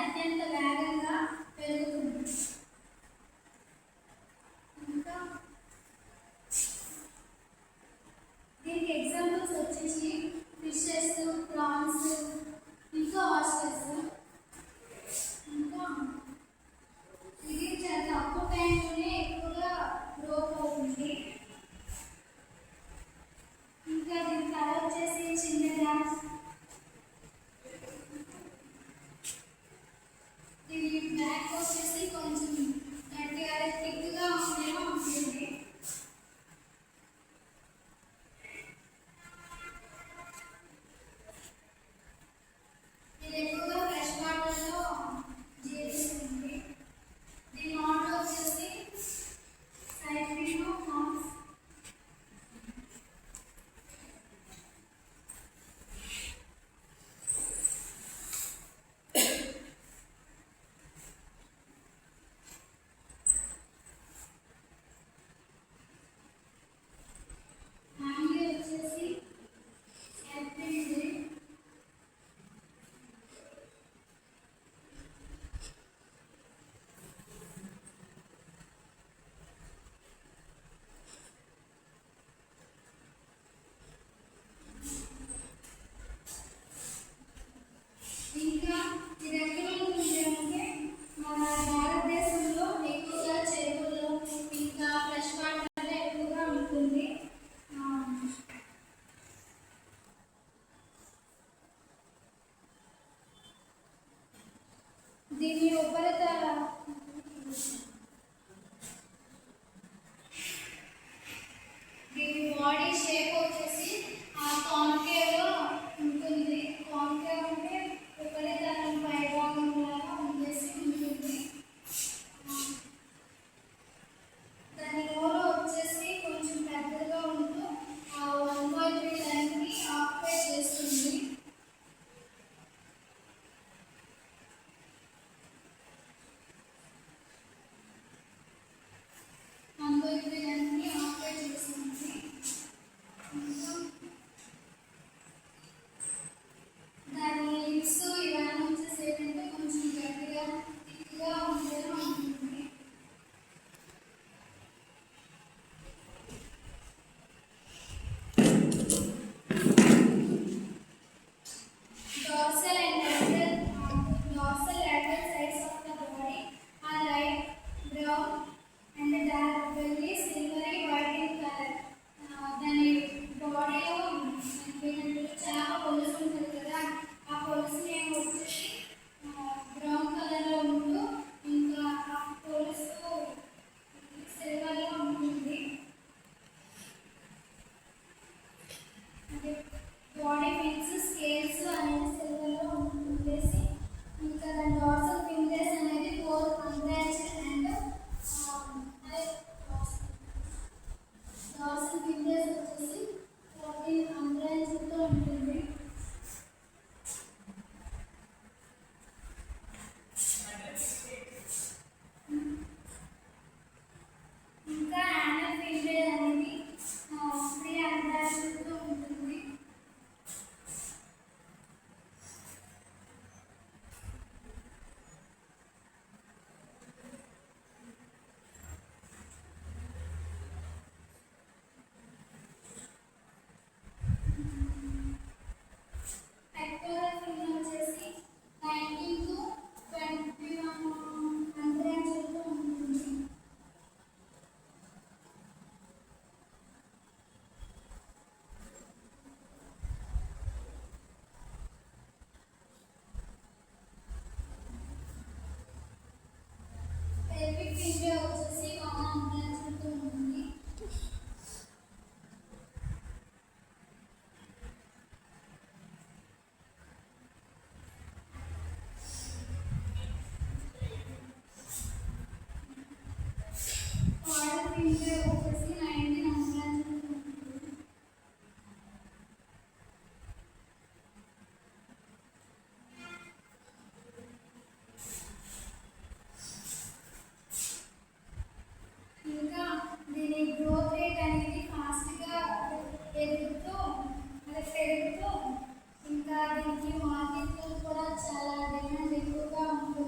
అత్యంత వేగంగా పెరుగుతుంది. ఇంకా దీనికి ఎగ్జాంపుల్స్ వచ్చేసి ఫిషెస్, ప్రాన్స్, ఇంకా ఆస్టర్స్. ఇంకా ఇది చాలా తక్కువ టైంలోనే ఎక్కువగా గ్రోత్ అవుతుంది. ఇంకా దీని తల వచ్చేసి చిన్నగా, దీని బ్యాక్ వచ్చేసి కొంచెం గట్టిగా థిక్గా ఉండేలా ఉంటుంది. ఇది ఎక్కువగా ఫ్రెష్ వాటర్లో జీవిస్తుంది. దీని మోడల్ వచ్చేసి సైప్రినోఫార్మ్స్. ఫ్యామిలీ వచ్చేసి యాపిల్. ఇంకా ఇది ఎక్కడ ఉంటుంది అంటే మన భారతదేశంలో ఎక్కువగా చెరువుల్లో ఇంకా ఫ్రెష్ వాటర్లో ఎక్కువగా ఉంటుంది. దీని ఉపరితల దీని బాడీ షేప్ వచ్చేసి కాన్కేవ్లో ఉంటుంది. కాన్కేవ్ అంటే ఉపరితలం పైభాగం లాగా ఉండేసి ఉంటుంది. దాని నోరు వచ్చేసి కొంచెం పెద్దగా ఉంటూ 1/3 లైన్ని ఆక్యుపై చేస్తుంది. దాని లిప్స్ ఇవన్నీ వచ్చేసి ఏంటంటే కొంచెం గట్టిగా థిక్గా ఉండేలా ఉంటుంది. Dorsal lateral sides of the body are light brown and the dark belly silvery white in color. దాని బాడీలో చాలా పొలుసు ఉంటుంది కదా, ఆ పొలుసుని వచ్చేసి బ్రౌన్ కలర్లో ఉంటూ ఇంకా ఆ పొలుసు సిల్వర్లో ఉంటుంది. బాడీ పిన్స్ స్కేల్స్ అనేది సిల్వర్లో ఉండేసి ఇంకా దాని డార్సల్ ఫింగర్స్ అనేది 4 అన్బ్రాంచ్డ్ అండ్ డార్సల్ ఫింగర్స్ వచ్చేసి 14 అన్బ్రాంచ్డ్తో ఉంటుంది. ఇంకా యానల్ ఫింగర్ అనేది 3 అన్బ్రాంచ్డ్తో ఉంటుంది. పెక్టోరల్ ఫిన్ వచ్చేసి 19 to 21 అన్బ్రాంచ్డ్తో ఉంటుంది. పెల్విక్ ఫింగర్ వచ్చేసి 1 అన్బ్రాంచ్డ్తో ఉంటుంది. కాడల్ ఫింగర్ వచ్చేసి 19 అన్బ్రాంచ్డ్తో ఉంటుంది. ఇంకా దీని గ్రోత్ రేట్ అనేది ఫాస్ట్గా పెరుగుతూ ఇంకా దీనికి మార్కెట్లో కూడా చాలా డిమాండ్ ఎక్కువగా ఉంటుంది.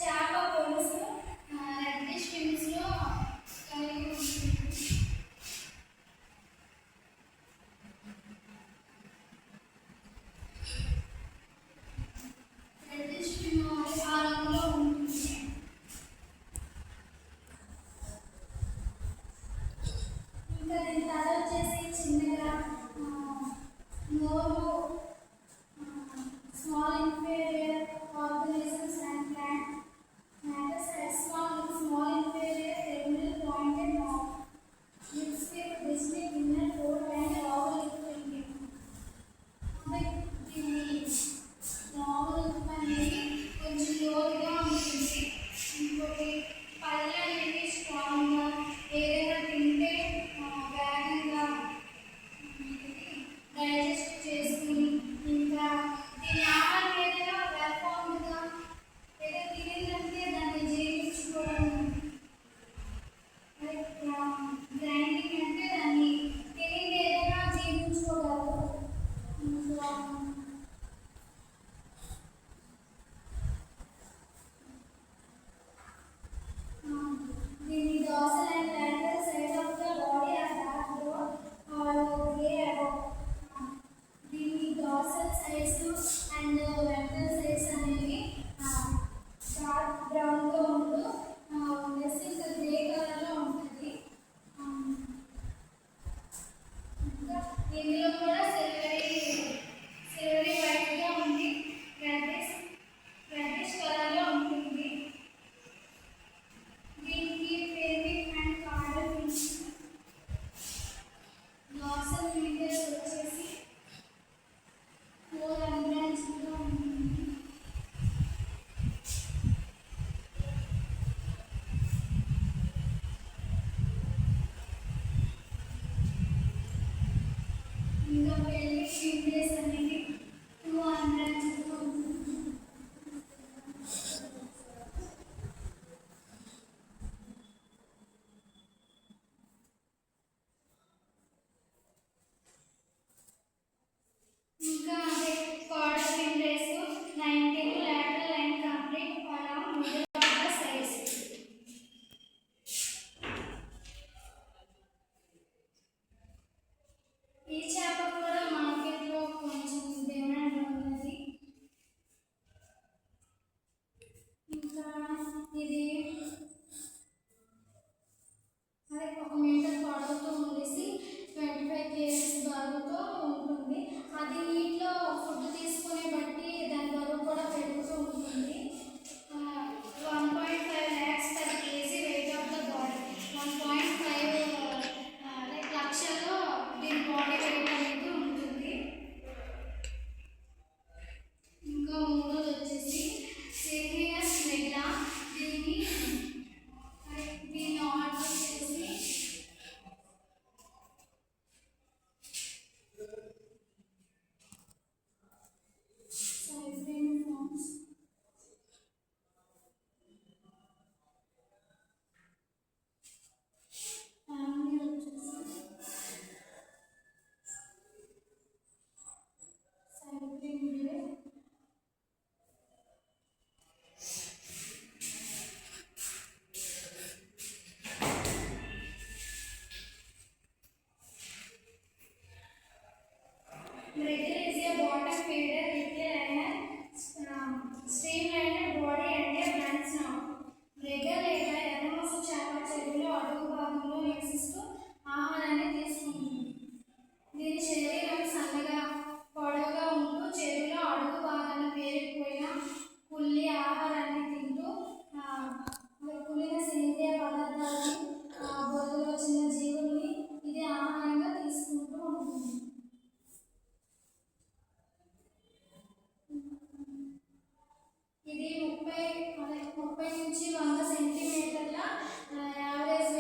చేప పులుసు రెడ్డిష్ ఫిల్మ్స్లో కలిగి ఉంటుంది. రెడ్డిష్ ఫిల్మ్ ఆ రంగులో ఉంటుంది. ఇంకా దీని తల వచ్చేసి చిన్నగా నోరు small inferior organisms and plant matters as small inferior terminal pointed mouth lips with distinct inner coat and oval lip filling. దీని ఓవల్ లిప్ అనేది కొంచెం లోతుగా ఉంటుంది. ఇంకోటి పళ్ళు అనేవి స్ట్రాంగ్గా ఏదైనా తింటే వేగంగా డైజెస్ట్ చేసుకుని ఇంకా దీని ఆహారం ఏదైనా వెల్ఫామ్గా ఏదో తినేదంటే దాన్ని జీర్ణించుకోవడం గ్రైండింగ్ అంటే దాన్ని తినేది ఏదైనా జీర్ణించుకోగలరు. ఇంకా దీని dorsal and lateral side of the body are dark brown or grey above. దీని dorsal sides and ventral sides అనేవి డార్క్ బ్రౌన్లో ఉంటూ నెక్స్ట్ ఇంకా గ్రే కలర్లో ఉంటుంది. ఇంకా ఇందులో కూడా సిల్వరీ వైట్గా ఉంది. రెడ్డిష్ కలర్లో ఉంటుంది. దీనికి పేవిక్ అండ్ కార్డల్ ఫిన్స్ dorsal fingers వచ్చేసి 4 unbranched ఉంటుంది. ఇంకా pelvic fingers అనేది 2 unbranched ఉంటుంది. ఇంకా అదే caudal fingers 19 lateral and complete along middle of the sides. ఈ చేప కూడా మార్కెట్లో కొంచెం డిమాండ్ ఉన్నది. ఇంకా ఇది అదే 1 మీటర్ పొడవుతో ఉండేసి 25 kgs బరువుతో ఉంటుంది. అది నీటిలో ఫుడ్ తీసుకునే బట్టి దాని బరువు కూడా పెరుగుతూ ఉంటుంది. 1.5 lakhs per kg weight of the body. 1.5 లక్షల్లో దీని బాడీ వెయిట్ అనేది ఉంటుంది. ఇంకా మూడోది వచ్చేసి సిరినియస్ మెగ్లా. దీని ఆర్డర్ వచ్చేసి సైబ్రిన్ ఫార్మ్స్. ఫ్యామిలీ వచ్చేసి సైబ్రిన్. Mrigel is a bottom feeder with a streamlined body and a blunt snout. Mrigel లేదా ఎర్రమొసలి చేప చెరువులో అడుగు భాగంలో నివసిస్తూ ఆహారాన్ని తీసుకుంటుంది. దీని శరీరం సన్నగా పొడవుగా ఉంటూ చెరువులో అడుగు భాగాన పేరుకుపోయిన కుళ్ళి ఆహారాన్ని తింటూ కుళ్ళిన సేంద్రియ పదార్థాలని బొద్దులో చిన్న జీవుల్ని ఇది ఆహారంగా తీసుకుంటూ ఉంటుంది. ఇది 30 నుంచి 100 సెంటీమీటర్ల యావరేజ్